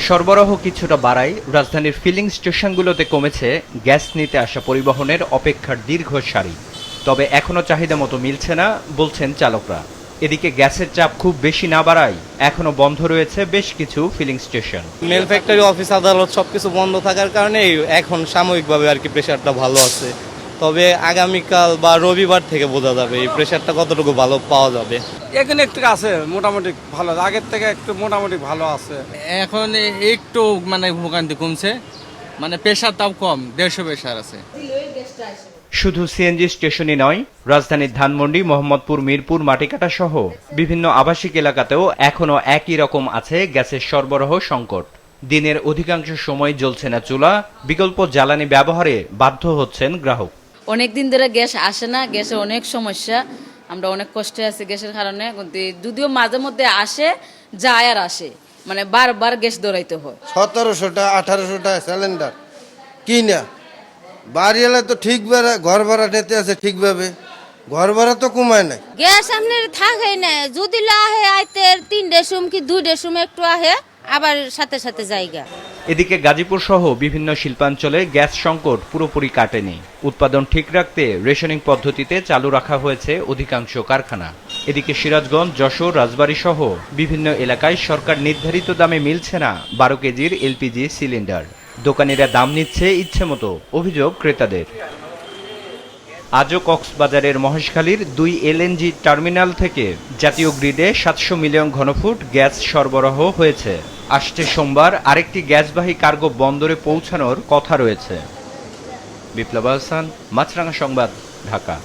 সরবরাহ কিছুটা বাড়ায় রাজধানীর ফিলিং স্টেশনগুলোতে কমেছে গ্যাস নিতে আসা পরিবহনের অপেক্ষার দীর্ঘ সারি। তবে এখনও চাহিদা মতো মিলছে না বলছেন চালকরা। এদিকে গ্যাসের চাপ খুব বেশি না বাড়ায় এখনও বন্ধ রয়েছে বেশ কিছু ফিলিং স্টেশন। মেল ফ্যাক্টরি, অফিস আদালত সবকিছু বন্ধ থাকার কারণে এখন সাময়িকভাবে আর কি প্রেশারটা ভালো আছে। তবে আগামীকাল বা রবিবার থেকে বোঝা যাবে এই প্রেশারটা কতটুকু ভালো পাওয়া যাবে। এখানে একটু আছে মোটামুটি ভালো, আগের থেকে একটু মোটামুটি ভালো আছে। এখন একটু ভোগান্তি কমছে, প্রেশারটাও কম, 150 প্রেশার আছে। শুধু সিএনজি স্টেশনই নয়, রাজধানীর ধানমন্ডি, মোহাম্মদপুর, মিরপুর, মাটিকাটা সহ বিভিন্ন আবাসিক এলাকাতেও এখনও একই রকম আছে গ্যাসের সরবরাহ সংকট। দিনের অধিকাংশ সময় জ্বলছে না চুলা, বিকল্প জ্বালানি ব্যবহারে বাধ্য হচ্ছেন গ্রাহক। অনেকদিন ধরে গ্যাস আসে না, গ্যাসের অনেক সমস্যা, আমরা অনেক কষ্টে আছি গ্যাসের কারণে। যদিও মাঝে মধ্যে আসে, যায় আর আসে, বারবার গ্যাস দৌড়াইতে হয়। 1700টা 1800টা সিলিন্ডার কিনা বাড়ি এলে তো ঠিক ঘর ভাড়া নিতে আছে ঠিকভাবে, ঘর ভাড়া তো কমায় নাই। গ্যাস আপনার থাকে না, যদি আহে আইতে 3 সুম কি 2 সুম একটু আহে, আবার সাথে সাথে জায়গা। এদিকে গাজীপুর সহ বিভিন্ন শিল্পাঞ্চলে গ্যাস সংকট পুরোপুরি কাটেনি। উৎপাদন ঠিক রাখতে রেশনিং পদ্ধতিতে চালু রাখা হয়েছে অধিকাংশ কারখানা। এদিকে সিরাজগঞ্জ, যশোর, রাজবাড়ী সহ বিভিন্ন এলাকায় সরকার নির্ধারিত দামে মিলছে না 12 কেজির এলপিজি সিলিন্ডার। দোকানিরা দাম নিচ্ছে ইচ্ছে মতো, অভিযোগ ক্রেতাদের। আজও কক্সবাজারের মহেশখালীর 2 এলএনজি টার্মিনাল থেকে জাতীয় গ্রিডে 700 মিলিয়ন ঘনফুট গ্যাস সরবরাহ হয়েছে। আসছে সোমবার আরেকটি গ্যাসবাহী কার্গো বন্দরে পৌঁছানোর কথা রয়েছে। বিপ্লব আহসান, মাছরাঙা সংবাদ, ঢাকা।